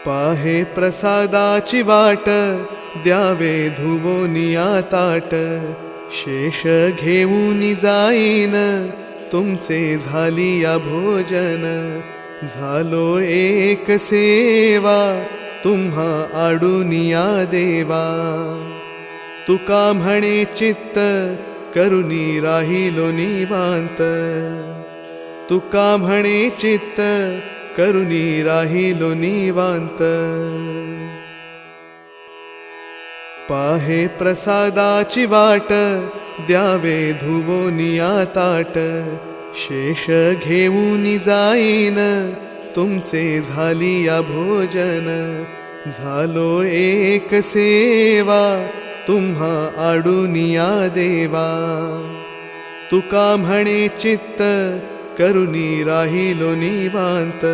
पाहे प्रसादाची वाट, द्यावे धुवोनिया ताट. शेष घेऊन जाईन, तुमचे झालिया भोजन. झालो एक सेवा, तुम्हा आडुनिया देवा. तुका म्हणे चित्त, करुनी राहिलो निवांत. तुका म्हणे चित्त, करुनी राहिलो निवांत. पाहे प्रसादाची वाट, द्यावे धुवोनिया ताट. शेष घेऊन जाईन, तुमचे झालिया भोजन. झालो एक सेवा, तुम्हा आडुनिया देवा. तुका म्हणे चित्त, करुनी राहिलो निवांत.